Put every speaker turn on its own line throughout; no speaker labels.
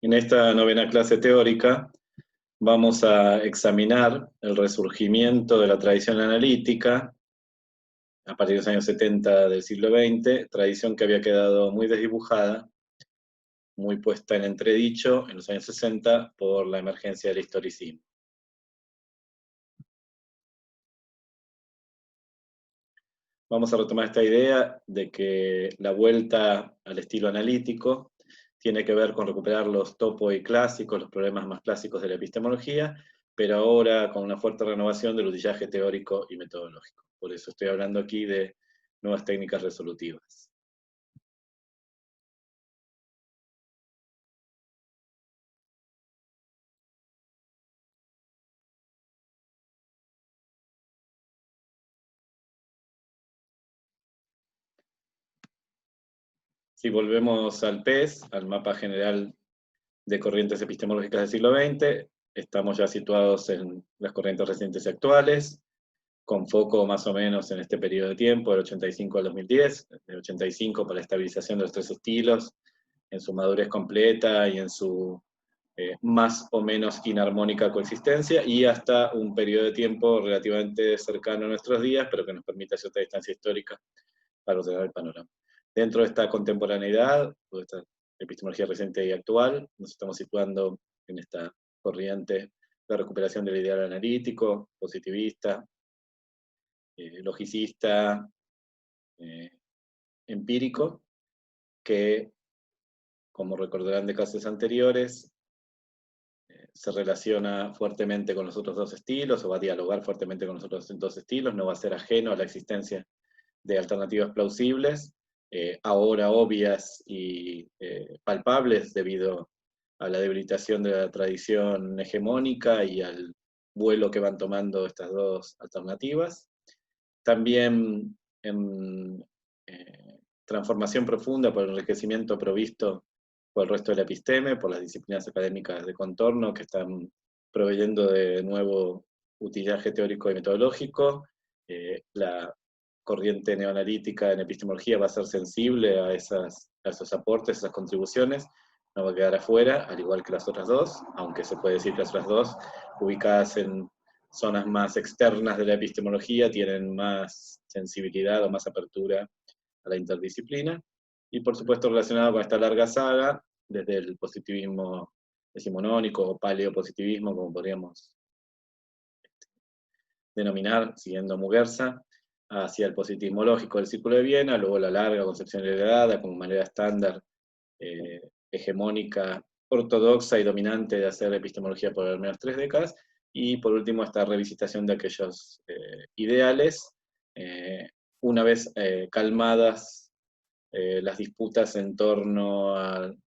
En esta novena clase teórica vamos a examinar el resurgimiento de la tradición analítica a partir de los años 70 del siglo XX, tradición que había quedado muy desdibujada, muy puesta en entredicho en los años 60 por la emergencia del historicismo. Vamos a retomar esta idea de que la vuelta al estilo analítico tiene que ver con recuperar los topoi clásicos, los problemas más clásicos de la epistemología, pero ahora con una fuerte renovación del utillaje teórico y metodológico. Por eso estoy hablando aquí de nuevas técnicas resolutivas. Si volvemos al PES, al mapa general de corrientes epistemológicas del siglo XX, estamos ya situados en las corrientes recientes y actuales, con foco más o menos en este periodo de tiempo, del 85 al 2010, del 85 para la estabilización de los tres estilos, en su madurez completa y en su más o menos inarmónica coexistencia, y hasta un periodo de tiempo relativamente cercano a nuestros días, pero que nos permite cierta distancia histórica para ordenar el panorama. Dentro de esta contemporaneidad, o de esta epistemología reciente y actual, nos estamos situando en esta corriente de recuperación del ideal analítico, positivista, logicista, empírico, que, como recordarán de clases anteriores, se relaciona fuertemente con los otros dos estilos, o va a dialogar fuertemente con los otros dos estilos, no va a ser ajeno a la existencia de alternativas plausibles, ahora obvias y palpables debido a la debilitación de la tradición hegemónica y al vuelo que van tomando estas dos alternativas. También en transformación profunda por el enriquecimiento provisto por el resto de la episteme, por las disciplinas académicas de contorno que están proveyendo de nuevo utillaje teórico y metodológico. La corriente neoanalítica en epistemología va a ser sensible a esos aportes, esas contribuciones, no va a quedar afuera, al igual que las otras dos, aunque se puede decir que las otras dos, ubicadas en zonas más externas de la epistemología, tienen más sensibilidad o más apertura a la interdisciplina, y por supuesto relacionado con esta larga saga, desde el positivismo decimonónico o paleopositivismo, como podríamos denominar, siguiendo Muguerza, hacia el positivismo lógico del Círculo de Viena, luego la larga concepción heredada como manera estándar, hegemónica, ortodoxa y dominante de hacer epistemología por al menos 3 décadas, y por último esta revisitación de aquellos ideales, una vez calmadas las disputas en torno al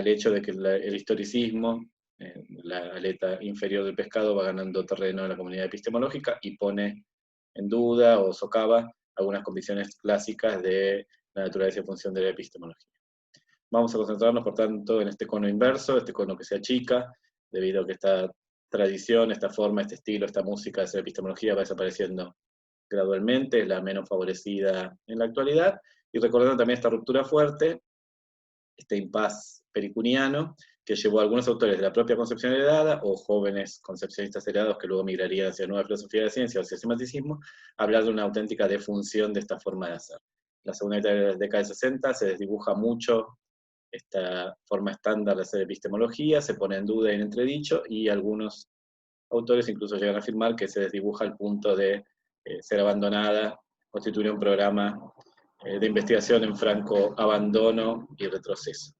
hecho de que el historicismo, la aleta inferior del pescado, va ganando terreno en la comunidad epistemológica y pone en duda o socava algunas convicciones clásicas de la naturaleza y función de la epistemología. Vamos a concentrarnos, por tanto, en este cono inverso, este cono que se achica, debido a que esta tradición, esta forma, este estilo, esta música de la epistemología va desapareciendo gradualmente, es la menos favorecida en la actualidad, y recordando también esta ruptura fuerte, este impas pericuniano, que llevó a algunos autores de la propia concepción heredada, o jóvenes concepcionistas heredados que luego migrarían hacia nueva filosofía de la ciencia o hacia el sistematicismo, a hablar de una auténtica defunción de esta forma de hacer. En la segunda mitad de la década de 60 se desdibuja mucho esta forma estándar de hacer epistemología, se pone en duda y en entredicho, y algunos autores incluso llegan a afirmar que se desdibuja al punto de ser abandonada, constituir un programa de investigación en franco abandono y retroceso.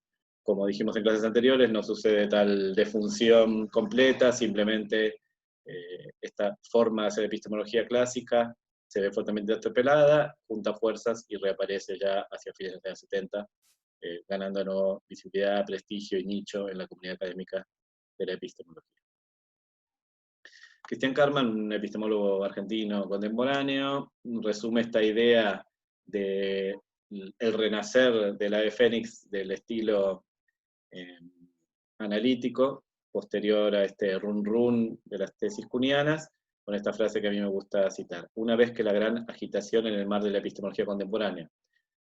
Como dijimos en clases anteriores, no sucede tal defunción completa, simplemente esta forma de hacer epistemología clásica se ve fuertemente atropelada, junta fuerzas y reaparece ya hacia fines de los años 70, ganando de nuevo visibilidad, prestigio y nicho en la comunidad académica de la epistemología. Cristian Karman, un epistemólogo argentino contemporáneo, resume esta idea de el renacer del ave fénix del estilo analítico, posterior a este run de las tesis cunianas, con esta frase que a mí me gusta citar: una vez que la gran agitación en el mar de la epistemología contemporánea,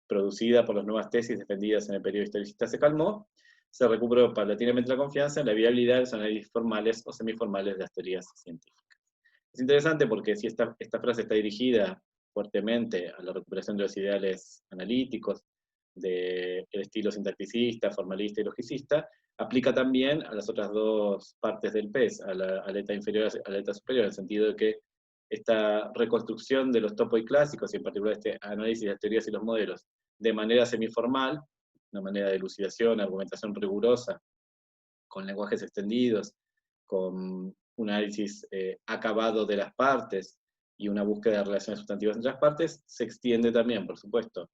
producida por las nuevas tesis defendidas en el periodo historicista, se calmó, se recuperó paulatinamente la confianza en la viabilidad de los análisis formales o semiformales de las teorías científicas. Es interesante porque si esta frase está dirigida fuertemente a la recuperación de los ideales analíticos, del estilo sintacticista, formalista y logicista, aplica también a las otras dos partes del PES, a la aleta inferior y a la aleta superior, en el sentido de que esta reconstrucción de los topoi clásicos, y en particular este análisis de las teorías y los modelos, de manera semiformal, una manera de elucidación, argumentación rigurosa, con lenguajes extendidos, con un análisis acabado de las partes y una búsqueda de relaciones sustantivas entre las partes, se extiende también, por supuesto,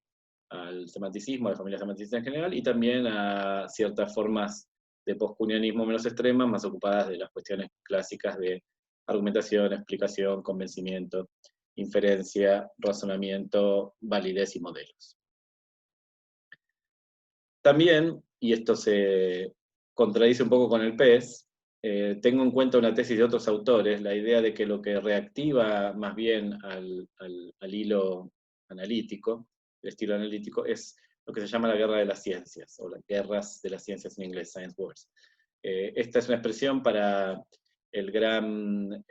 al semanticismo, a la familia semantista en general, y también a ciertas formas de postcunianismo menos extremas, más ocupadas de las cuestiones clásicas de argumentación, explicación, convencimiento, inferencia, razonamiento, validez y modelos. También, y esto se contradice un poco con el PES, tengo en cuenta una tesis de otros autores, la idea de que lo que reactiva más bien al hilo analítico, el estilo analítico, es lo que se llama la guerra de las ciencias, o las guerras de las ciencias en inglés, science wars. Esta es una expresión para el gran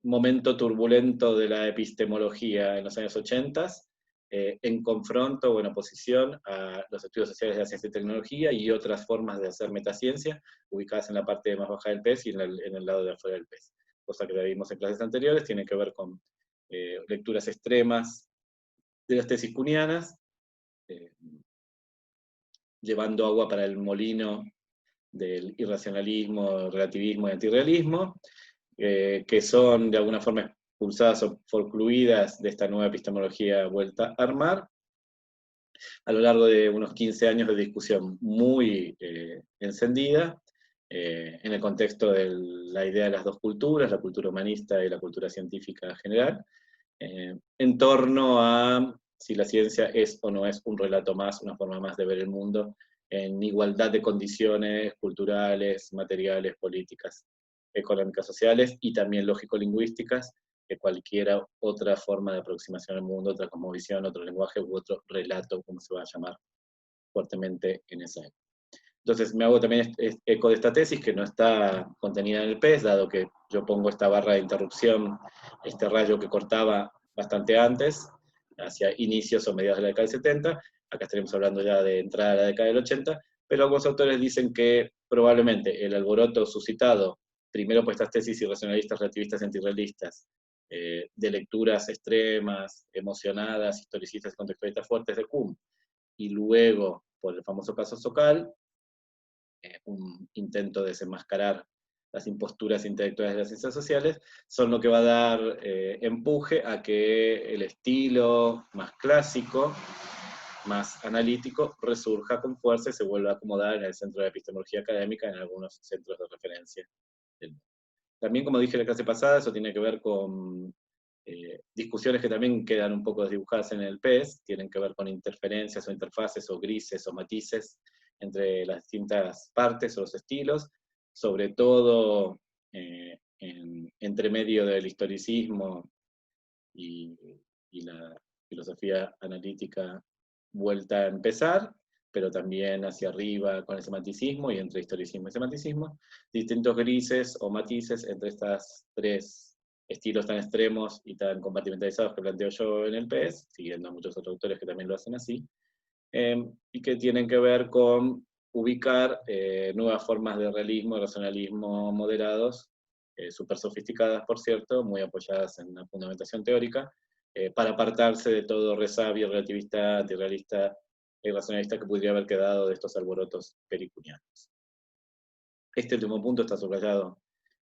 momento turbulento de la epistemología en los años 80, en confronto o en oposición a los estudios sociales de la ciencia y tecnología y otras formas de hacer metaciencia, ubicadas en la parte más baja del PES y en el lado de afuera del PES. Cosa que ya vimos en clases anteriores, tiene que ver con lecturas extremas de las tesis kuhnianas, llevando agua para el molino del irracionalismo, relativismo y antirrealismo, que son de alguna forma expulsadas o forcluidas de esta nueva epistemología vuelta a armar, a lo largo de unos 15 años de discusión muy encendida, en el contexto de la idea de las dos culturas, la cultura humanista y la cultura científica general, en torno a si la ciencia es o no es un relato más, una forma más de ver el mundo, en igualdad de condiciones culturales, materiales, políticas, económicas, sociales, y también lógico-lingüísticas, que cualquiera otra forma de aproximación al mundo, otra cosmovisión, otro lenguaje u otro relato, como se va a llamar fuertemente en esa época. Entonces me hago también eco de esta tesis, que no está contenida en el PES, dado que yo pongo esta barra de interrupción, este rayo que cortaba bastante antes, hacia inicios o mediados de la década del 70, acá estaremos hablando ya de entrada a la década del 80, pero algunos autores dicen que probablemente el alboroto suscitado, primero por estas tesis irracionalistas, relativistas y antirrealistas, de lecturas extremas, emocionadas, historicistas y contextualistas fuertes de Kuhn, y luego por el famoso caso Sokal, un intento de desenmascarar las imposturas intelectuales de las ciencias sociales, son lo que va a dar empuje a que el estilo más clásico, más analítico, resurja con fuerza y se vuelva a acomodar en el centro de epistemología académica, en algunos centros de referencia del mundo. También, como dije en la clase pasada, eso tiene que ver con discusiones que también quedan un poco desdibujadas en el PES, tienen que ver con interferencias o interfaces o grises o matices entre las distintas partes o los estilos, sobre todo entre medio del historicismo y la filosofía analítica vuelta a empezar, pero también hacia arriba con el semanticismo y entre historicismo y semanticismo, distintos grises o matices entre estas tres estilos tan extremos y tan compartimentalizados que planteo yo en el PES, siguiendo a muchos otros autores que también lo hacen así, y que tienen que ver con ubicar nuevas formas de realismo y racionalismo moderados, súper sofisticadas, por cierto, muy apoyadas en la fundamentación teórica, para apartarse de todo resabio relativista, antirrealista y racionalista que podría haber quedado de estos alborotos pericunianos. Este último punto está subrayado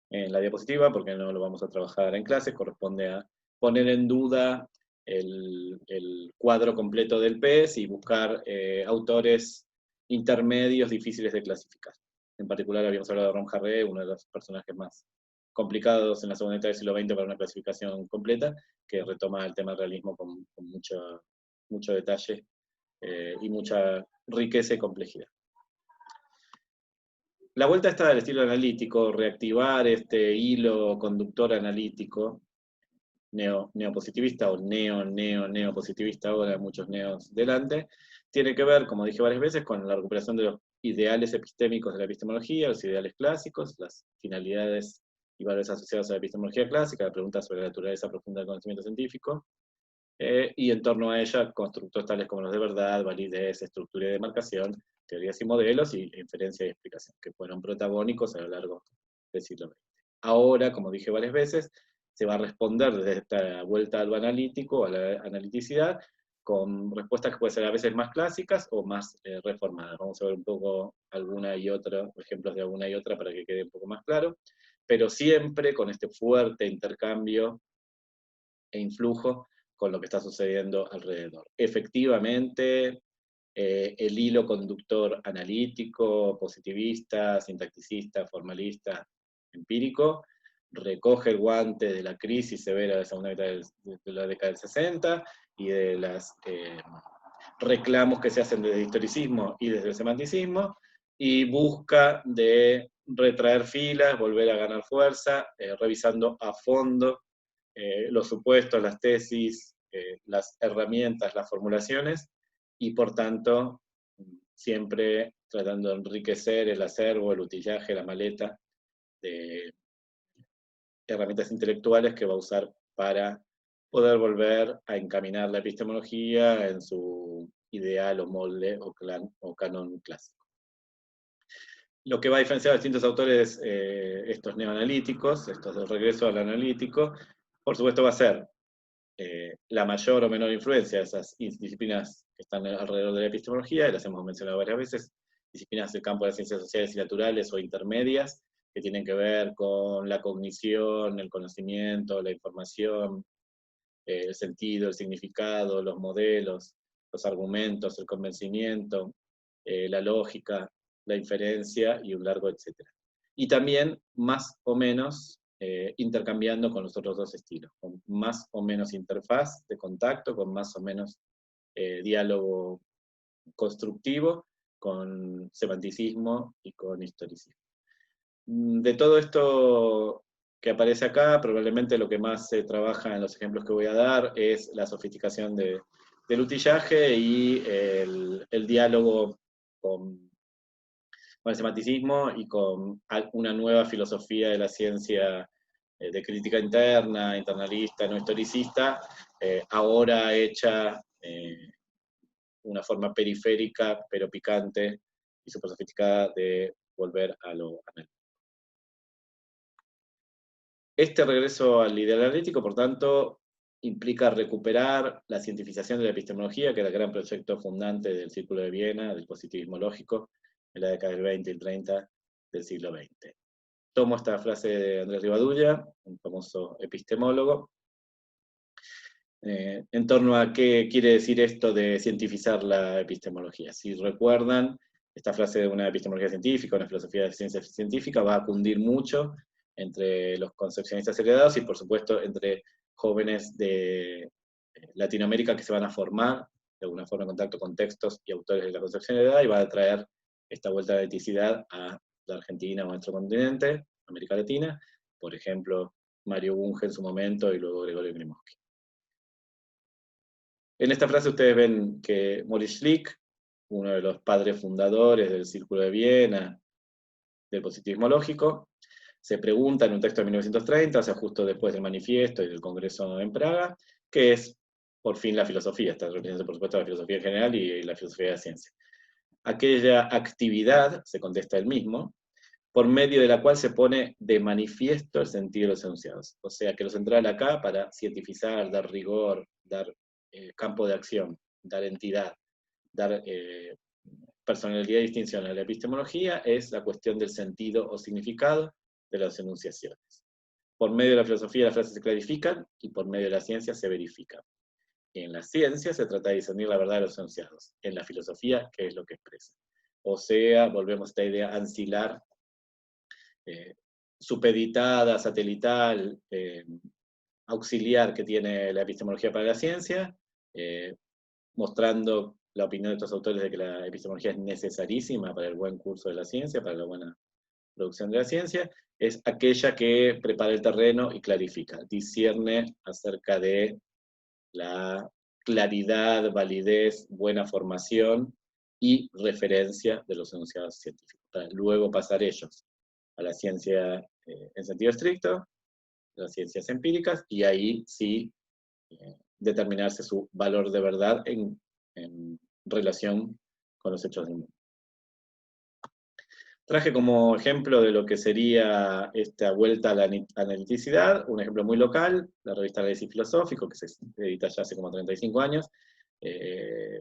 en la diapositiva, porque no lo vamos a trabajar en clase, corresponde a poner en duda el cuadro completo del PES y buscar autores intermedios difíciles de clasificar. En particular habíamos hablado de Ron Harré, uno de los personajes más complicados en la segunda mitad del siglo XX para una clasificación completa, que retoma el tema del realismo con mucho detalle y mucha riqueza y complejidad. La vuelta está del estilo analítico, reactivar este hilo conductor analítico, neopositivista o neopositivista, ahora muchos neos delante, tiene que ver, como dije varias veces, con la recuperación de los ideales epistémicos de la epistemología, los ideales clásicos, las finalidades y valores asociados a la epistemología clásica, la pregunta sobre la naturaleza profunda del conocimiento científico, y en torno a ella constructos tales como los de verdad, validez, estructura y demarcación, teorías y modelos, y inferencia y explicación, que fueron protagónicos a lo largo del siglo XX. Ahora, como dije varias veces, se va a responder desde esta vuelta a lo analítico, a la analiticidad, con respuestas que pueden ser a veces más clásicas o más reformadas. Vamos a ver un poco alguna y otra, ejemplos de alguna y otra para que quede un poco más claro, pero siempre con este fuerte intercambio e influjo con lo que está sucediendo alrededor. Efectivamente, el hilo conductor analítico, positivista, sintacticista, formalista, empírico, recoge el guante de la crisis severa de la segunda mitad de la década del 60 y de los reclamos que se hacen desde el historicismo y desde el semanticismo, y busca de retraer filas, volver a ganar fuerza, revisando a fondo los supuestos, las tesis, las herramientas, las formulaciones, y por tanto siempre tratando de enriquecer el acervo, el utillaje, la maleta de herramientas intelectuales que va a usar para poder volver a encaminar la epistemología en su ideal o molde o canon clásico. Lo que va a diferenciar a distintos autores, estos neoanalíticos, estos de regreso al analítico, por supuesto va a ser la mayor o menor influencia de esas disciplinas que están alrededor de la epistemología, y las hemos mencionado varias veces, disciplinas del campo de las ciencias sociales y naturales o intermedias, que tienen que ver con la cognición, el conocimiento, la información, el sentido, el significado, los modelos, los argumentos, el convencimiento, la lógica, la inferencia y un largo etcétera. Y también más o menos intercambiando con los otros dos estilos, con más o menos interfaz de contacto, con más o menos diálogo constructivo, con semanticismo y con historicismo. De todo esto que aparece acá, probablemente lo que más se trabaja en los ejemplos que voy a dar es la sofisticación del utillaje y el diálogo con el semanticismo y con una nueva filosofía de la ciencia de crítica interna, internalista, no historicista, ahora hecha una forma periférica, pero picante y súper sofisticada de volver a lo analítico. Este regreso al ideal analítico, por tanto, implica recuperar la cientificación de la epistemología, que era el gran proyecto fundante del Círculo de Viena, del positivismo lógico, en la década del 20 y el 30 del siglo XX. Tomo esta frase de Andrés Rivadulla, un famoso epistemólogo, en torno a qué quiere decir esto de cientificar la epistemología. Si recuerdan, esta frase de una epistemología científica, una filosofía de ciencia científica, va a cundir mucho entre los concepcionistas heredados y, por supuesto, entre jóvenes de Latinoamérica que se van a formar de alguna forma en contacto con textos y autores de la concepción heredada, y va a traer esta vuelta de eticidad a la Argentina o a nuestro continente, América Latina, por ejemplo, Mario Bunge en su momento y luego Gregorio Grimoski. En esta frase ustedes ven que Maurice Schlick, uno de los padres fundadores del Círculo de Viena, del positivismo lógico, se pregunta en un texto de 1930, o sea, justo después del manifiesto y del Congreso en Praga, qué es, por fin, la filosofía. Está refiriéndose, por supuesto, a la filosofía en general y la filosofía de la ciencia. Aquella actividad, se contesta él mismo, por medio de la cual se pone de manifiesto el sentido de los enunciados. O sea, que lo central acá, para cientificar, dar rigor, dar campo de acción, dar entidad, dar personalidad y distinción a la epistemología, es la cuestión del sentido o significado de las enunciaciones. Por medio de la filosofía las frases se clarifican y por medio de la ciencia se verifican. En la ciencia se trata de discernir la verdad de los enunciados. En la filosofía, ¿qué es lo que expresa? O sea, volvemos a esta idea ancilar, supeditada, satelital, auxiliar que tiene la epistemología para la ciencia, mostrando la opinión de estos autores de que la epistemología es necesarísima para el buen curso de la ciencia, para la buena producción de la ciencia, es aquella que prepara el terreno y clarifica, discierne acerca de la claridad, validez, buena formación y referencia de los enunciados científicos, para luego pasar ellos a la ciencia en sentido estricto, las ciencias empíricas, y ahí sí determinarse su valor de verdad en relación con los hechos del mundo. Traje como ejemplo de lo que sería esta vuelta a la analiticidad, un ejemplo muy local, la revista Análisis Filosófico, que se edita ya hace como 35 años,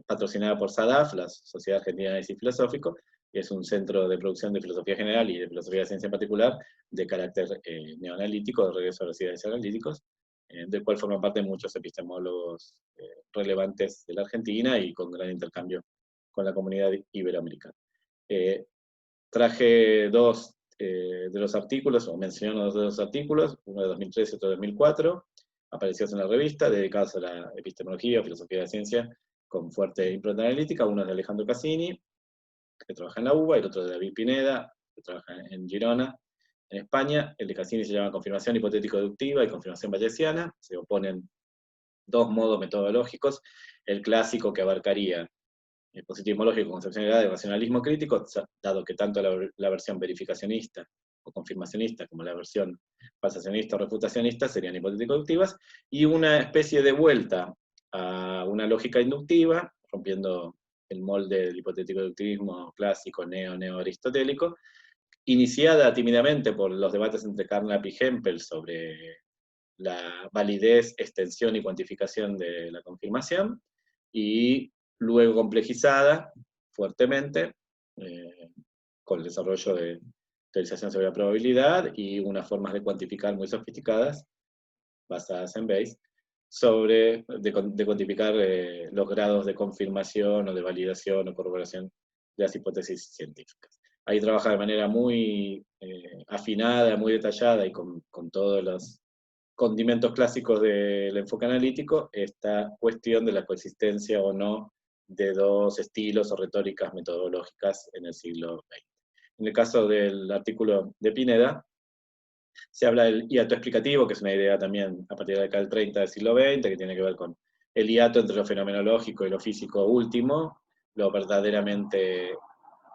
patrocinada por SADAF, la Sociedad Argentina de Análisis Filosófico, que es un centro de producción de filosofía general y de filosofía de ciencia en particular, de carácter neoanalítico, de regreso a los ideales analíticos, del cual forman parte muchos epistemólogos relevantes de la Argentina y con gran intercambio con la comunidad iberoamericana. Traje dos de los artículos, o menciono dos de los artículos, uno de 2013 y otro de 2004, aparecidos en la revista, dedicados a la epistemología o filosofía de la ciencia, con fuerte impronta analítica. Uno es de Alejandro Cassini, que trabaja en la UBA, y el otro de David Pineda, que trabaja en Girona, en España. El de Cassini se llama confirmación hipotético-deductiva y confirmación bayesiana. Se oponen dos modos metodológicos. El clásico, que abarcaría el positivismo lógico, concepcionalidad y racionalismo crítico, dado que tanto la versión verificacionista o confirmacionista como la versión falsacionista o refutacionista serían hipotético-deductivas, y una especie de vuelta a una lógica inductiva, rompiendo el molde del hipotético-deductivismo clásico neo-aristotélico, iniciada tímidamente por los debates entre Carnap y Hempel sobre la validez, extensión y cuantificación de la confirmación, y luego complejizada fuertemente con el desarrollo de teorización sobre la probabilidad y unas formas de cuantificar muy sofisticadas, basadas en Bayes, de cuantificar los grados de confirmación o de validación o corroboración de las hipótesis científicas. Ahí trabaja de manera muy afinada, muy detallada y con todos los condimentos clásicos del enfoque analítico, esta cuestión de la coexistencia o no de dos estilos o retóricas metodológicas en el siglo XX. En el caso del artículo de Pineda, se habla del hiato explicativo, que es una idea también a partir de la década del 30 del siglo XX, que tiene que ver con el hiato entre lo fenomenológico y lo físico último, lo verdaderamente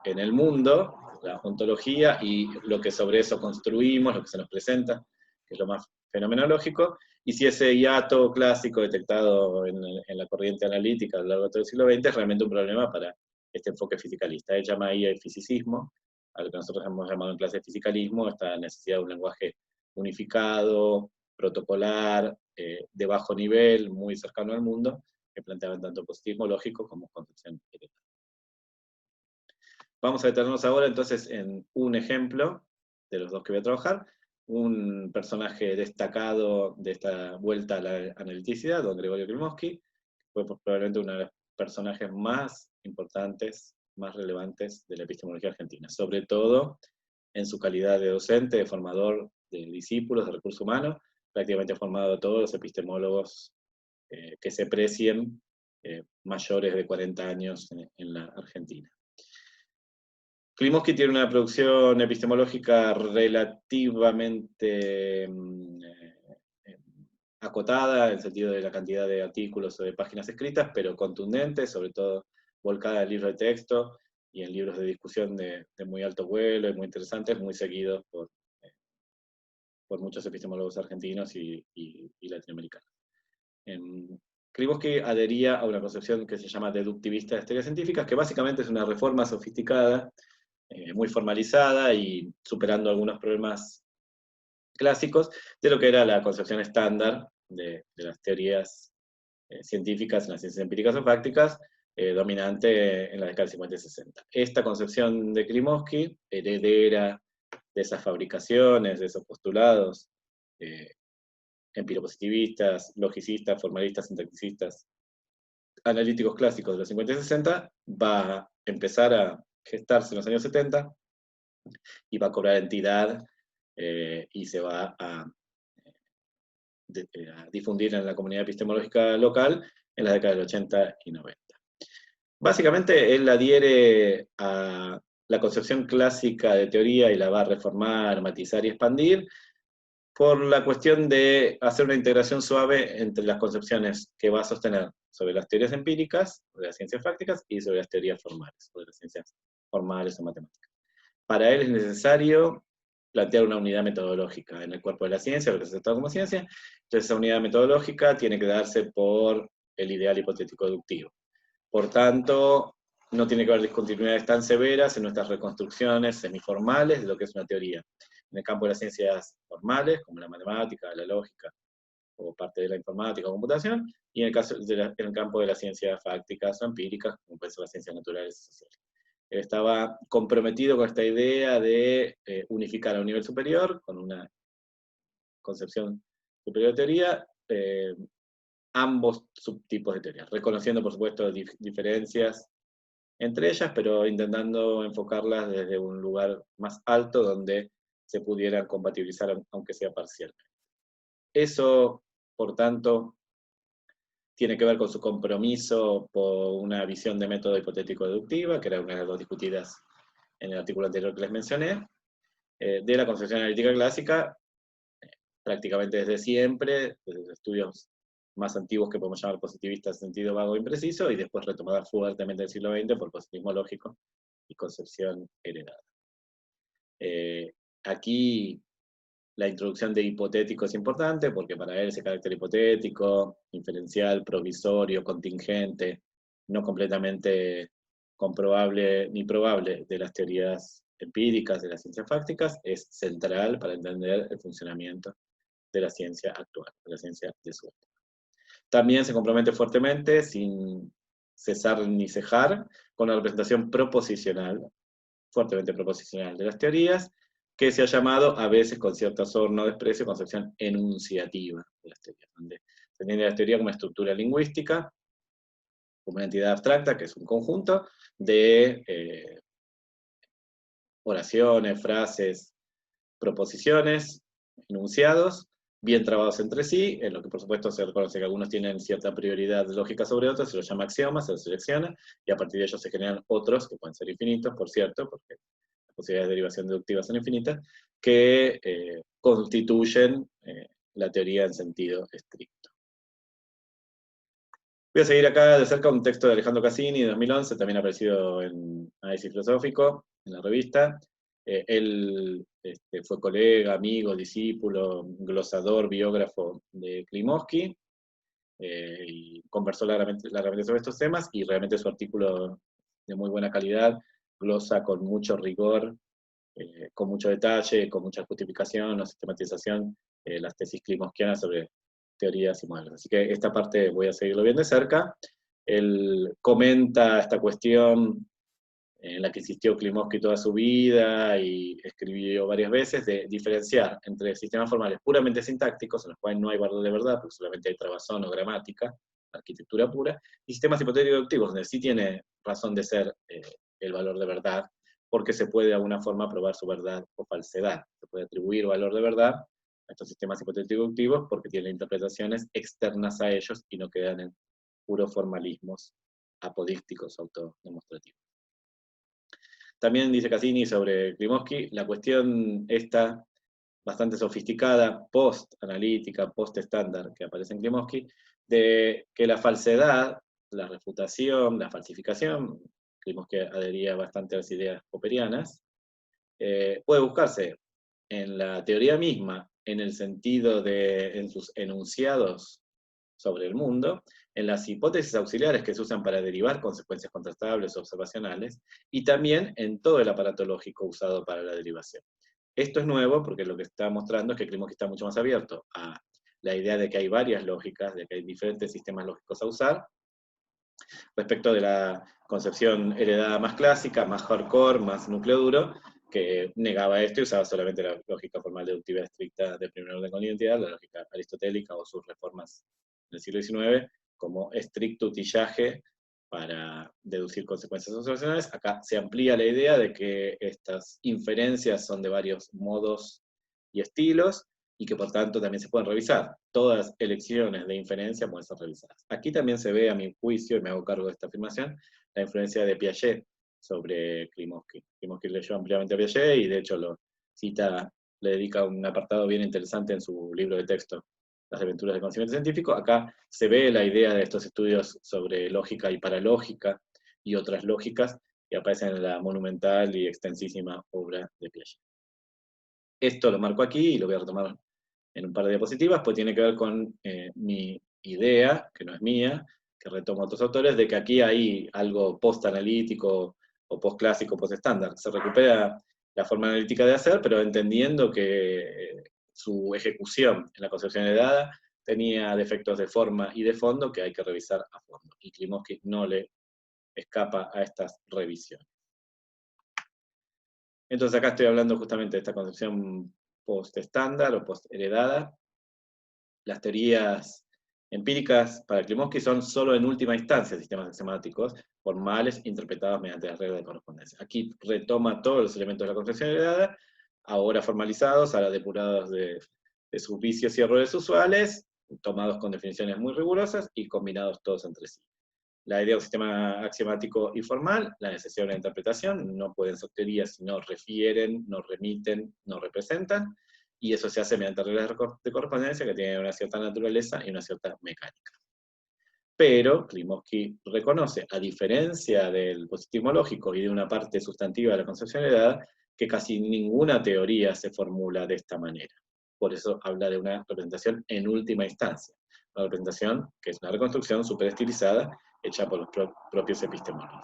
en el mundo, la ontología, y lo que sobre eso construimos, lo que se nos presenta, que es lo más fenomenológico, y si ese hiato clásico detectado en la corriente analítica a lo largo de todo el siglo XX es realmente un problema para este enfoque fisicalista. Él llama ahí el fisicismo, a lo que nosotros hemos llamado en clase fisicalismo, esta necesidad de un lenguaje unificado, protocolar, de bajo nivel, muy cercano al mundo, que planteaban tanto positivismo lógico como concepción hereditaria. Vamos a detenernos ahora entonces en un ejemplo de los dos que voy a trabajar, un personaje destacado de esta vuelta a la analiticidad, don Gregorio Klimovsky, fue probablemente uno de los personajes más importantes, más relevantes de la epistemología argentina, sobre todo en su calidad de docente, de formador de discípulos de recursos humanos, prácticamente ha formado a todos los epistemólogos que se precien mayores de 40 años en la Argentina. Klimovsky tiene una producción epistemológica relativamente acotada, en el sentido de la cantidad de artículos o de páginas escritas, pero contundente, sobre todo volcada en libros de texto y en libros de discusión de muy alto vuelo y muy interesantes, muy seguidos por muchos epistemólogos argentinos y latinoamericanos. Klimovsky adhería a una concepción que se llama deductivista de las teorías científicas, que básicamente es una reforma sofisticada, muy formalizada y superando algunos problemas clásicos de lo que era la concepción estándar de las teorías científicas en las ciencias empíricas o fácticas, dominante en la década del 50 y 60. Esta concepción de Klimovsky, heredera de esas fabricaciones, de esos postulados empiropositivistas, logicistas, formalistas, sintacticistas, analíticos clásicos de los 50 y 60, va a empezar a gestarse en los años 70 y va a cobrar entidad y se va a difundir en la comunidad epistemológica local en las décadas del 80 y 90. Básicamente él adhiere a la concepción clásica de teoría y la va a reformar, matizar y expandir, por la cuestión de hacer una integración suave entre las concepciones que va a sostener sobre las teorías empíricas, de las ciencias prácticas, y sobre las teorías formales, o de las ciencias formales o matemáticas. Para él es necesario plantear una unidad metodológica en el cuerpo de la ciencia, lo que se trata como ciencia. Entonces esa unidad metodológica tiene que darse por el ideal hipotético deductivo. Por tanto, no tiene que haber discontinuidades tan severas en nuestras reconstrucciones semiformales de lo que es una teoría. En el campo de las ciencias formales, como la matemática, la lógica, o parte de la informática o computación, y en el campo de las ciencias fácticas o empíricas, como pueden ser las ciencias naturales y sociales. Él estaba comprometido con esta idea de unificar a un nivel superior, con una concepción superior de teoría, ambos subtipos de teoría, reconociendo por supuesto diferencias entre ellas, pero intentando enfocarlas desde un lugar más alto donde se pudieran compatibilizar, aunque sea parcialmente. Eso, por tanto, tiene que ver con su compromiso por una visión de método hipotético-deductiva, que era una de las dos discutidas en el artículo anterior que les mencioné, de la concepción analítica clásica, prácticamente desde siempre, desde los estudios más antiguos que podemos llamar positivistas en sentido vago e impreciso, y después retomada fuertemente en el siglo XX por positivismo lógico y concepción heredada. Aquí la introducción de hipotético es importante, porque para él ese carácter hipotético, inferencial, provisorio, contingente, no completamente comprobable ni probable de las teorías empíricas, de las ciencias fácticas, es central para entender el funcionamiento de la ciencia actual, de la ciencia de su época. También se compromete fuertemente, sin cesar ni cejar, con la representación proposicional, fuertemente proposicional de las teorías, que se ha llamado, a veces con cierto sorno o desprecio, concepción enunciativa de las teorías, donde se entiende la teoría como una estructura lingüística, como una entidad abstracta, que es un conjunto de oraciones, frases, proposiciones, enunciados, bien trabajados entre sí, en lo que por supuesto se reconoce que algunos tienen cierta prioridad lógica sobre otros, se los llama axiomas, se los selecciona, y a partir de ellos se generan otros, que pueden ser infinitos, por cierto, porque las posibilidades de derivación deductiva son infinitas, que constituyen la teoría en sentido estricto. Voy a seguir acá de cerca un texto de Alejandro Cassini, de 2011, también ha aparecido en Análisis Filosófico, en la revista. Él fue colega, amigo, discípulo, glosador, biógrafo de Klimovsky, y conversó largamente sobre estos temas, y realmente su artículo de muy buena calidad, glosa con mucho rigor, con mucho detalle, con mucha justificación o sistematización, las tesis klimovskianas sobre teorías y modelos. Así que esta parte voy a seguirlo bien de cerca. Él comenta esta cuestión en la que insistió Klimovsky toda su vida y escribió varias veces, de diferenciar entre sistemas formales puramente sintácticos, en los cuales no hay valor de verdad, porque solamente hay trabazón o gramática, arquitectura pura, y sistemas hipotético-deductivos, donde sí tiene razón de ser el valor de verdad, porque se puede de alguna forma probar su verdad o falsedad. Se puede atribuir valor de verdad a estos sistemas hipotético-deductivos porque tienen interpretaciones externas a ellos y no quedan en puros formalismos apodícticos autodemostrativos. También dice Cassini sobre Klimovsky, la cuestión esta bastante sofisticada, post-analítica, post-estándar, que aparece en Klimovsky, de que la falsedad, la refutación, la falsificación, Klimovsky adhería bastante a las ideas popperianas, puede buscarse en la teoría misma, en el sentido de, en sus enunciados sobre el mundo, en las hipótesis auxiliares que se usan para derivar consecuencias contrastables o observacionales, y también en todo el aparato lógico usado para la derivación. Esto es nuevo porque lo que está mostrando es que Klimovsky está mucho más abierto a la idea de que hay varias lógicas, de que hay diferentes sistemas lógicos a usar, respecto de la concepción heredada más clásica, más hardcore, más núcleo duro, que negaba esto y usaba solamente la lógica formal deductiva estricta de primer orden con identidad, la lógica aristotélica o sus reformas del siglo XIX, como estricto utillaje para deducir consecuencias observacionales. Acá se amplía la idea de que estas inferencias son de varios modos y estilos, y que por tanto también se pueden revisar. Todas las elecciones de inferencia pueden ser revisadas. Aquí también se ve, a mi juicio, y me hago cargo de esta afirmación, la influencia de Piaget sobre Klimovsky. Klimovsky leyó ampliamente a Piaget y de hecho lo cita le dedica un apartado bien interesante en su libro de texto, Las aventuras del conocimiento científico. Acá se ve la idea de estos estudios sobre lógica y paralógica y otras lógicas que aparecen en la monumental y extensísima obra de Piaget. Esto lo marco aquí y lo voy a retomar en un par de diapositivas, pues tiene que ver con mi idea, que no es mía, que retomo a otros autores, de que aquí hay algo post-analítico o post-clásico, post-estándar. Se recupera la forma analítica de hacer, pero entendiendo que su ejecución en la concepción heredada tenía defectos de forma y de fondo que hay que revisar a fondo. Y Klimovsky no le escapa a estas revisiones. Entonces acá estoy hablando justamente de esta concepción post-estándar o post-heredada. Las teorías empíricas para Klimovsky son solo en última instancia sistemas axiomáticos formales interpretados mediante las reglas de correspondencia. Aquí retoma todos los elementos de la concepción heredada, ahora formalizados, ahora depurados de sus vicios y errores usuales, tomados con definiciones muy rigurosas y combinados todos entre sí. La idea de un sistema axiomático y formal, la necesidad de una interpretación, no pueden ser teorías si no refieren, no remiten, no representan, y eso se hace mediante reglas de correspondencia que tienen una cierta naturaleza y una cierta mecánica. Pero Klimovsky reconoce, a diferencia del positivismo lógico y de una parte sustantiva de la concepción heredada, que casi ninguna teoría se formula de esta manera. Por eso habla de una representación en última instancia. Una representación que es una reconstrucción superestilizada hecha por los propios epistemólogos.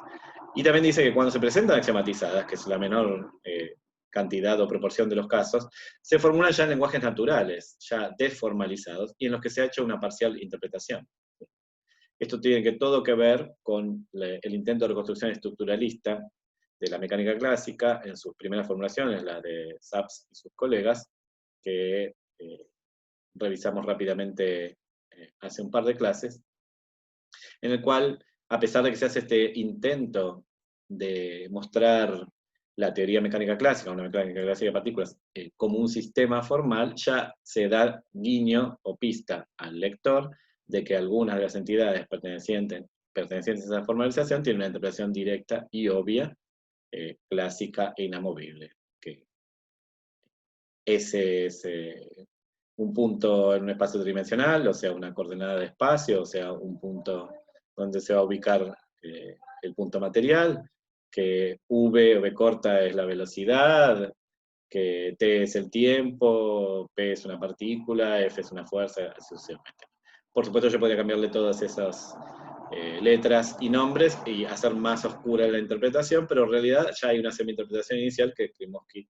Y también dice que cuando se presentan axiomatizadas, que es la menor cantidad o proporción de los casos, se formulan ya en lenguajes naturales, ya desformalizados, y en los que se ha hecho una parcial interpretación. Esto tiene todo que ver con el intento de reconstrucción estructuralista de la mecánica clásica en sus primeras formulaciones, la de Saps y sus colegas, que revisamos rápidamente hace un par de clases, en el cual, a pesar de que se hace este intento de mostrar la teoría mecánica clásica, una mecánica clásica de partículas, como un sistema formal, ya se da guiño o pista al lector de que algunas de las entidades pertenecientes a esa formalización tienen una interpretación directa y obvia, clásica e inamovible. Que ese es un punto en un espacio tridimensional, o sea, una coordenada de espacio, o sea, un punto donde se va a ubicar el punto material, que v o v corta es la velocidad, que t es el tiempo, p es una partícula, f es una fuerza, así sucesivamente. Por supuesto, yo podría cambiarle todas esas letras y nombres y hacer más oscura la interpretación, pero en realidad ya hay una semi-interpretación inicial que Klimovsky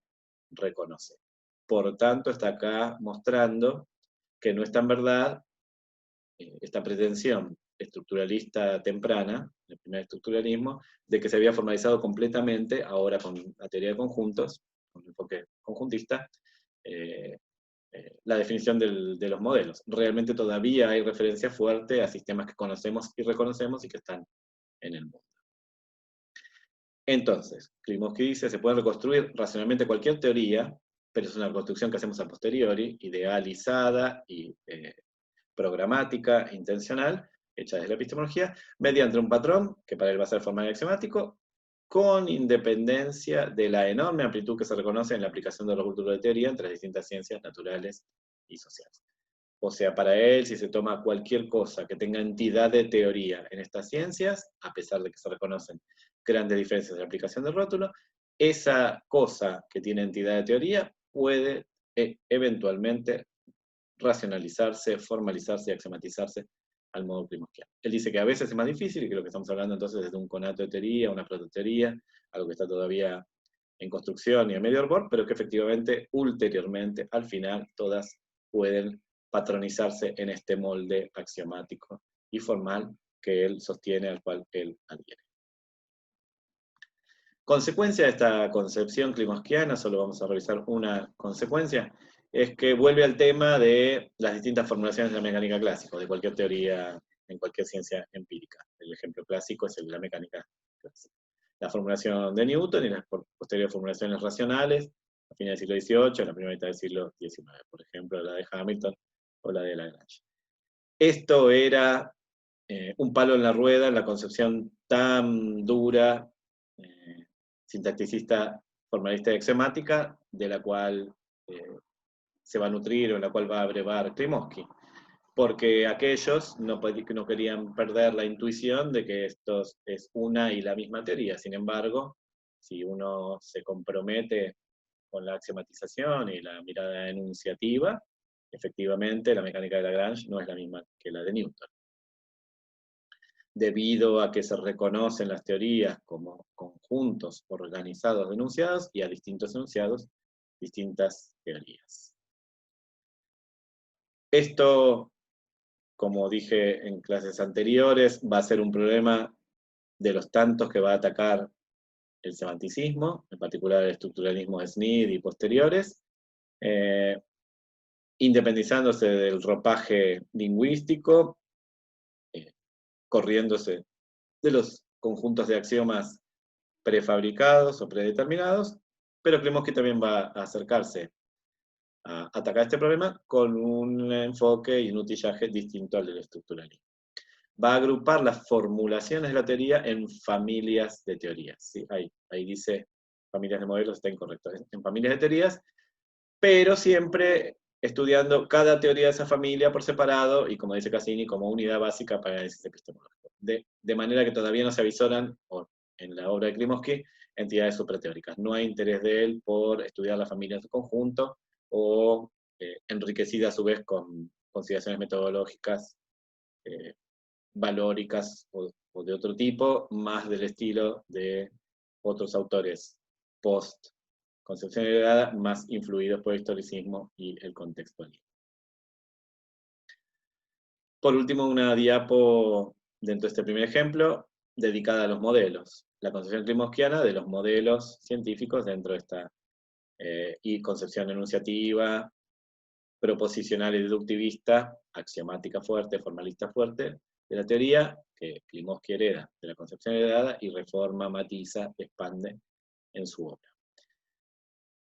reconoce. Por tanto, está acá mostrando que no es tan verdad esta pretensión estructuralista temprana, el primer estructuralismo, de que se había formalizado completamente, ahora con la teoría de conjuntos, con un enfoque conjuntista, la definición de los modelos. Realmente todavía hay referencia fuerte a sistemas que conocemos y reconocemos y que están en el mundo. Entonces, Klimovsky dice, se puede reconstruir racionalmente cualquier teoría, pero es una reconstrucción que hacemos a posteriori, idealizada y programática, intencional, hecha desde la epistemología, mediante un patrón, que para él va a ser formal y axiomático, con independencia de la enorme amplitud que se reconoce en la aplicación de los culturas de teoría entre las distintas ciencias naturales y sociales. O sea, para él, si se toma cualquier cosa que tenga entidad de teoría en estas ciencias, a pesar de que se reconocen grandes diferencias en la aplicación del rótulo, esa cosa que tiene entidad de teoría puede eventualmente racionalizarse, formalizarse y axiomatizarse al modo klimovskiano. Él dice que a veces es más difícil, y que lo que estamos hablando entonces es de un conato de teoría, una prototeoría, algo que está todavía en construcción y a medio hervor, pero que efectivamente, ulteriormente, al final, todas pueden patronizarse en este molde axiomático y formal que él sostiene, al cual él adhiere. Consecuencia de esta concepción klimovskiana, solo vamos a revisar una consecuencia, es que vuelve al tema de las distintas formulaciones de la mecánica clásica, de cualquier teoría en cualquier ciencia empírica. El ejemplo clásico es el de la mecánica clásica. La formulación de Newton y las posteriores formulaciones racionales, a fines del siglo XVIII, en la primera mitad del siglo XIX, por ejemplo, la de Hamilton o la de Lagrange. Esto era un palo en la rueda en la concepción tan dura, sintacticista, formalista y axiomática, de la cual se va a nutrir o en la cual va a brevar Klimovsky. Porque aquellos no querían perder la intuición de que esto es una y la misma teoría. Sin embargo, si uno se compromete con la axiomatización y la mirada enunciativa, efectivamente la mecánica de Lagrange no es la misma que la de Newton. Debido a que se reconocen las teorías como conjuntos organizados de enunciados y a distintos enunciados, distintas teorías. Esto, como dije en clases anteriores, va a ser un problema de los tantos que va a atacar el semanticismo, en particular el estructuralismo de Snead y posteriores, independizándose del ropaje lingüístico, corriéndose de los conjuntos de axiomas prefabricados o predeterminados, pero creemos que también va a acercarse a atacar este problema con un enfoque y un utillaje distinto al del estructuralismo. Va a agrupar las formulaciones de la teoría en familias de teorías. ¿Sí? Ahí dice familias de modelos, está incorrecto. En familias de teorías, pero siempre estudiando cada teoría de esa familia por separado y, como dice Cassini, como unidad básica para el análisis epistemológico. De manera que todavía no se avisoran, en la obra de Klimovsky, entidades suprateóricas. No hay interés de él por estudiar la familia en su conjunto o enriquecida a su vez con consideraciones metodológicas valóricas o de otro tipo, más del estilo de otros autores post-concepción heredada, más influidos por el historicismo y el contextualismo. Por último, una diapo dentro de este primer ejemplo, dedicada a los modelos. La concepción klimovskiana de los modelos científicos dentro de esta y concepción enunciativa, proposicional y deductivista, axiomática fuerte, formalista fuerte, de la teoría que Klimovsky hereda de la concepción heredada y reforma, matiza, expande en su obra.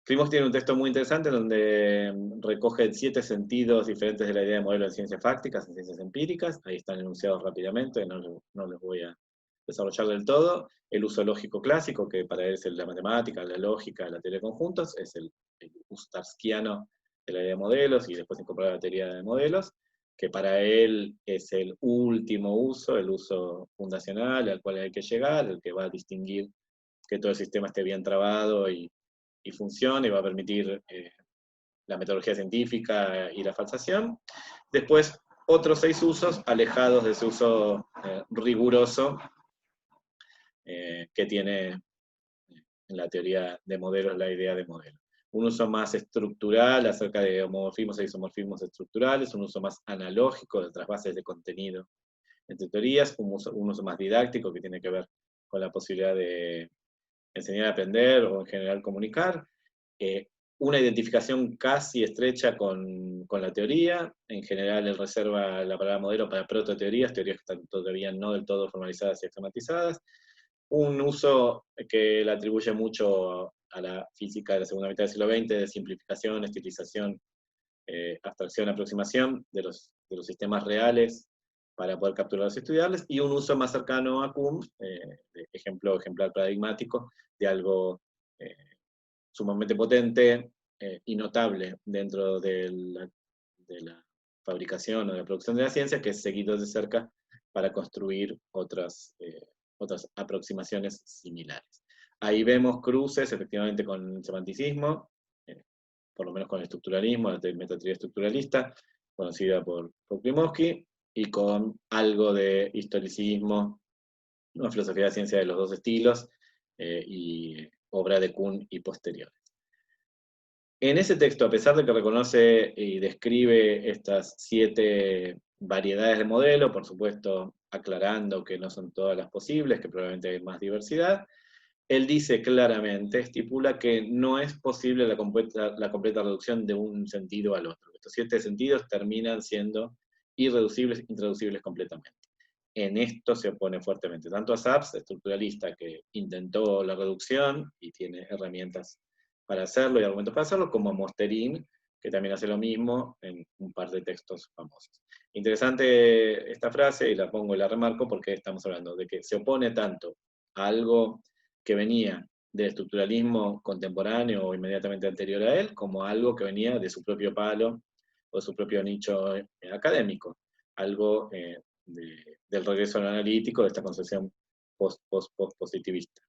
Klimovsky tiene un texto muy interesante donde recoge 7 sentidos diferentes de la idea de modelo en ciencias fácticas, en ciencias empíricas. Ahí están enunciados rápidamente, no los voy a desarrollar del todo. El uso lógico clásico, que para él es la matemática, la lógica, la teoría de conjuntos, es el uso tarskiano de la idea de modelos y después incorporar la teoría de modelos, que para él es el último uso, el uso fundacional al cual hay que llegar, el que va a distinguir que todo el sistema esté bien trabado y funcione, y va a permitir la metodología científica y la falsación. Después, otros 6 usos alejados de ese uso riguroso que tiene en la teoría de modelos la idea de modelo. Un uso más estructural acerca de homomorfismos e isomorfismos estructurales, un uso más analógico de otras bases de contenido entre teorías, un uso más didáctico que tiene que ver con la posibilidad de enseñar a aprender o en general comunicar, una identificación casi estrecha con la teoría, en general él reserva la palabra modelo para prototeorías, teorías que están todavía no del todo formalizadas y esquematizadas, un uso que le atribuye mucho a la física de la segunda mitad del siglo XX, de simplificación, estilización, abstracción, aproximación de los sistemas reales para poder capturarlos y estudiarlos, y un uso más cercano a Kuhn, de ejemplar paradigmático, de algo sumamente potente y notable dentro de la fabricación o de la producción de la ciencia, que es seguido de cerca para construir otras aproximaciones similares. Ahí vemos cruces, efectivamente, con el semanticismo, por lo menos con el estructuralismo, la metateoría estructuralista, conocida por Klimovsky, y con algo de historicismo, una filosofía de la ciencia de los dos estilos, y obra de Kuhn y posteriores. En ese texto, a pesar de que reconoce y describe estas 7 variedades de modelo, por supuesto aclarando que no son todas las posibles, que probablemente hay más diversidad, él dice claramente, estipula que no es posible la completa reducción de un sentido al otro. Estos 7 sentidos terminan siendo irreducibles, intraducibles completamente. En esto se opone fuertemente, tanto a Saps, estructuralista, que intentó la reducción y tiene herramientas para hacerlo y argumentos para hacerlo, como a Mosterin, que también hace lo mismo en un par de textos famosos. Interesante esta frase, y la pongo y la remarco porque estamos hablando de que se opone tanto a algo que venía del estructuralismo contemporáneo o inmediatamente anterior a él, como algo que venía de su propio palo o de su propio nicho académico, algo del regreso al analítico, de esta concepción post-positivista.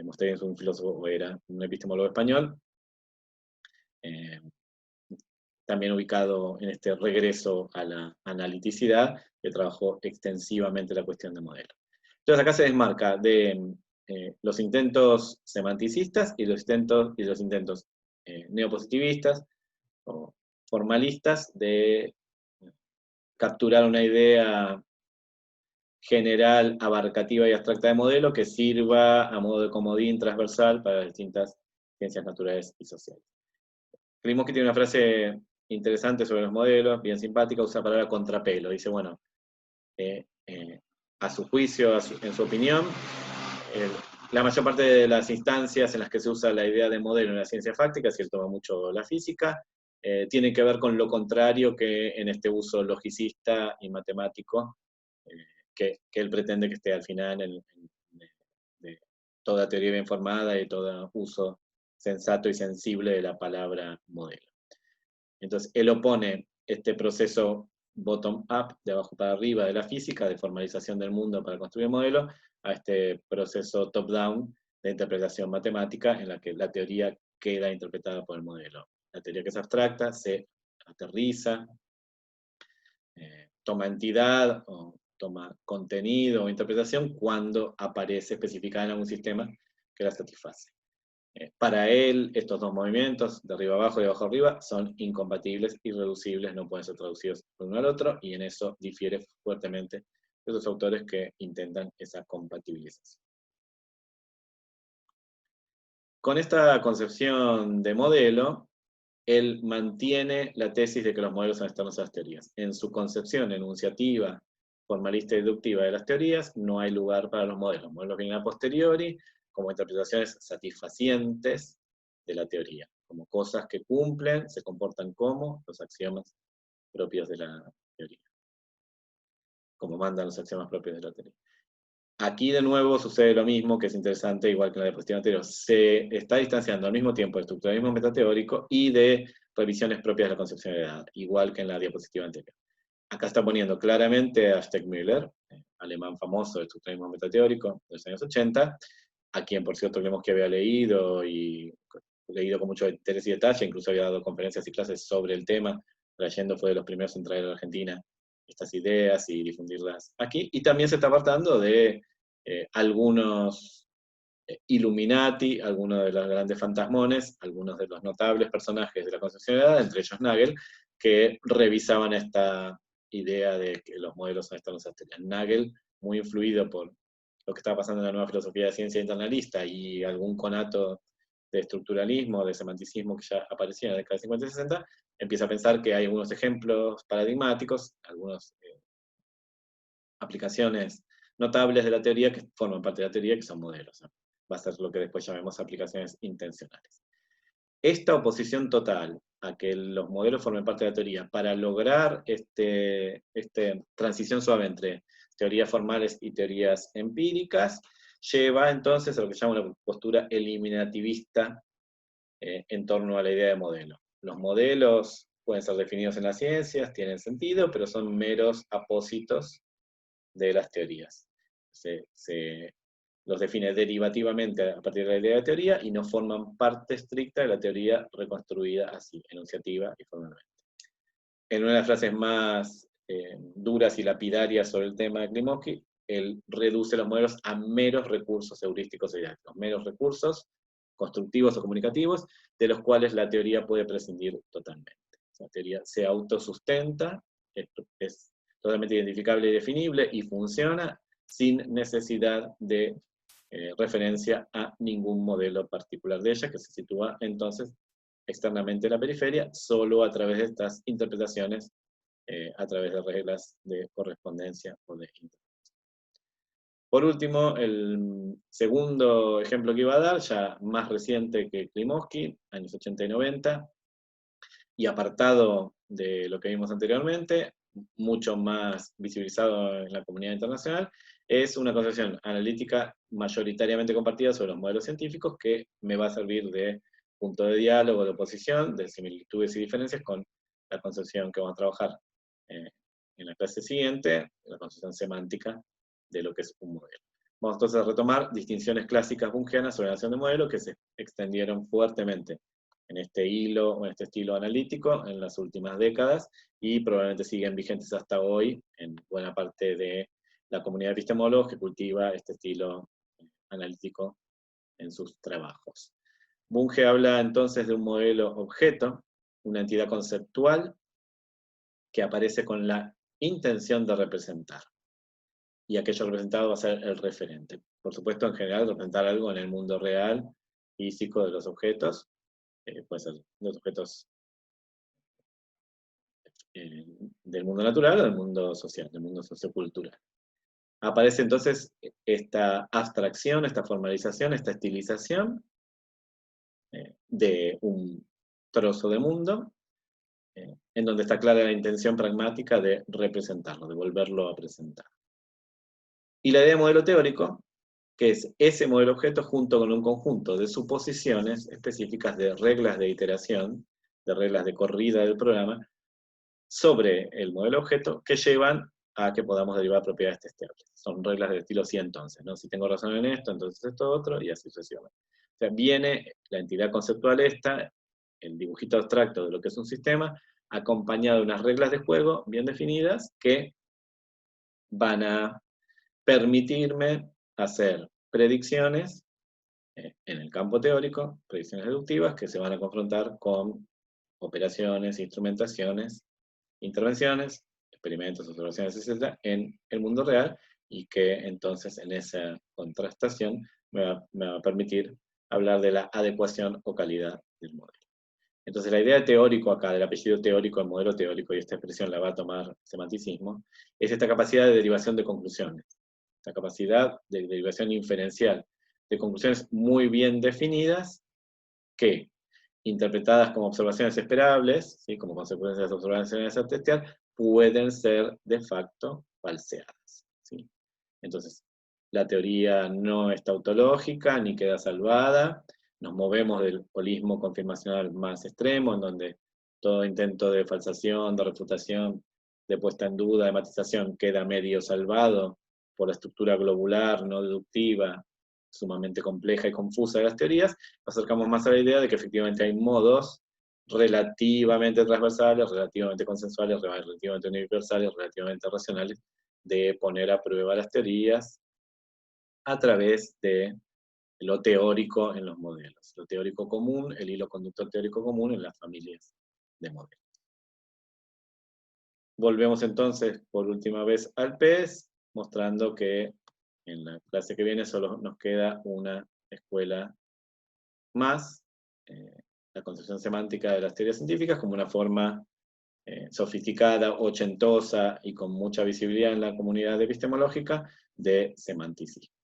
Mosteni es un filósofo, era un epistemólogo español, también ubicado en este regreso a la analiticidad, que trabajó extensivamente la cuestión de modelo. Entonces acá se desmarca de los intentos semanticistas y los intentos neopositivistas o formalistas de capturar una idea general, abarcativa y abstracta de modelo que sirva a modo de comodín transversal para las distintas ciencias naturales y sociales. Klimovsky tiene una frase interesante sobre los modelos, bien simpática, usa la palabra contrapelo. Dice, bueno, a su juicio, en su opinión, la mayor parte de las instancias en las que se usa la idea de modelo en la ciencia fáctica, si él toma mucho la física, tienen que ver con lo contrario que en este uso logicista y matemático, que él pretende que esté al final de toda teoría bien formada y todo uso sensato y sensible de la palabra modelo. Entonces, él opone este proceso bottom-up, de abajo para arriba, de la física, de formalización del mundo para construir modelos, a este proceso top-down de interpretación matemática, en la que la teoría queda interpretada por el modelo. La teoría que es abstracta se aterriza, toma entidad, o toma contenido o interpretación cuando aparece especificada en algún sistema que la satisface. Para él, estos dos movimientos, de arriba abajo y de abajo arriba, son incompatibles, irreducibles, no pueden ser traducidos de uno al otro, y en eso difiere fuertemente de los autores que intentan esa compatibilización. Con esta concepción de modelo, él mantiene la tesis de que los modelos son externos a las teorías. En su concepción enunciativa, formalista y deductiva de las teorías, no hay lugar para los modelos. Los modelos vienen a posteriori, como interpretaciones satisfacientes de la teoría, como cosas que cumplen, se comportan como los axiomas propios de la teoría, como mandan los axiomas propios de la teoría. Aquí de nuevo sucede lo mismo, que es interesante, igual que en la diapositiva anterior. Se está distanciando al mismo tiempo de estructuralismo metateórico y de revisiones propias de la concepción de edad, igual que en la diapositiva anterior. Acá está poniendo claramente a Steckmüller, alemán famoso de estructuralismo metateórico de los años 80, a quien por cierto creemos que había leído con mucho interés y detalle, incluso había dado conferencias y clases sobre el tema, trayendo, fue de los primeros en traer a la Argentina estas ideas y difundirlas aquí, y también se está apartando de algunos Illuminati, algunos de los grandes fantasmones, algunos de los notables personajes de la concepción de edad, entre ellos Nagel, que revisaban esta idea de que los modelos son externos a teorías. Nagel, muy influido por lo que estaba pasando en la nueva filosofía de ciencia internalista y algún conato de estructuralismo, de semanticismo que ya aparecía en la década de 50 y 60, empieza a pensar que hay algunos ejemplos paradigmáticos, algunas aplicaciones notables de la teoría que forman parte de la teoría, que son modelos. Va a ser lo que después llamemos aplicaciones intencionales. Esta oposición total a que los modelos formen parte de la teoría para lograr esta transición suave entre teorías formales y teorías empíricas, lleva entonces a lo que se llama una postura eliminativista en torno a la idea de modelo. Los modelos pueden ser definidos en las ciencias, tienen sentido, pero son meros apósitos de las teorías. Se los define derivativamente a partir de la idea de teoría y no forman parte estricta de la teoría reconstruida así, enunciativa y formalmente. En una de las frases más duras y lapidarias sobre el tema de Klimovsky, él reduce los modelos a meros recursos heurísticos y didácticos, meros recursos constructivos o comunicativos, de los cuales la teoría puede prescindir totalmente. La teoría se autosustenta, es totalmente identificable y definible, y funciona sin necesidad de referencia a ningún modelo particular de ella, que se sitúa entonces externamente en la periferia, solo a través de estas interpretaciones, a través de reglas de correspondencia o de interpretación. Por último, el segundo ejemplo que iba a dar, ya más reciente que Klimovsky, años 80 y 90, y apartado de lo que vimos anteriormente, mucho más visibilizado en la comunidad internacional, es una concepción analítica mayoritariamente compartida sobre los modelos científicos que me va a servir de punto de diálogo, de oposición, de similitudes y diferencias con la concepción que vamos a trabajar en la clase siguiente, la concepción semántica de lo que es un modelo. Vamos entonces a retomar distinciones clásicas bungeanas sobre la noción de modelo que se extendieron fuertemente en este hilo o en este estilo analítico en las últimas décadas y probablemente siguen vigentes hasta hoy en buena parte de la comunidad de epistemólogos que cultiva este estilo analítico en sus trabajos. Bunge habla entonces de un modelo objeto, una entidad conceptual que aparece con la intención de representar. Y aquello representado va a ser el referente. Por supuesto, en general, representar algo en el mundo real, físico de los objetos, puede ser los objetos del mundo natural o del mundo social, del mundo sociocultural. Aparece entonces esta abstracción, esta formalización, esta estilización de un trozo de mundo, en donde está clara la intención pragmática de representarlo, de volverlo a presentar. Y la idea de modelo teórico, que es ese modelo objeto junto con un conjunto de suposiciones específicas de reglas de iteración, de reglas de corrida del programa, sobre el modelo objeto que llevan a que podamos derivar propiedades testeables. Son reglas del estilo sí entonces, ¿no? Si tengo razón en esto, entonces esto otro, y así sucesivamente. O sea, viene la entidad conceptual esta, el dibujito abstracto de lo que es un sistema, acompañado de unas reglas de juego bien definidas que van a permitirme hacer predicciones en el campo teórico, predicciones deductivas que se van a confrontar con operaciones, instrumentaciones, intervenciones, experimentos, observaciones, etc., en el mundo real, y que entonces en esa contrastación me va a permitir hablar de la adecuación o calidad del modelo. Entonces la idea de teórico acá, del apellido teórico, el modelo teórico, y esta expresión la va a tomar semanticismo, es esta capacidad de derivación de conclusiones, esta capacidad de derivación inferencial de conclusiones muy bien definidas que, interpretadas como observaciones esperables, ¿sí? Como consecuencia de las observaciones a testear, pueden ser de facto falseadas, ¿sí? Entonces, la teoría no es tautológica ni queda salvada, nos movemos del holismo confirmacional más extremo, en donde todo intento de falsación, de refutación, de puesta en duda, de matización, queda medio salvado por la estructura globular, no deductiva, sumamente compleja y confusa de las teorías. Nos acercamos más a la idea de que efectivamente hay modos relativamente transversales, relativamente consensuales, relativamente universales, relativamente racionales, de poner a prueba las teorías a través de lo teórico en los modelos. Lo teórico común, el hilo conductor teórico común en las familias de modelos. Volvemos entonces por última vez al PES, mostrando que en la clase que viene solo nos queda una escuela más, la concepción semántica de las teorías científicas como una forma sofisticada, ochentosa y con mucha visibilidad en la comunidad epistemológica de semanticismo.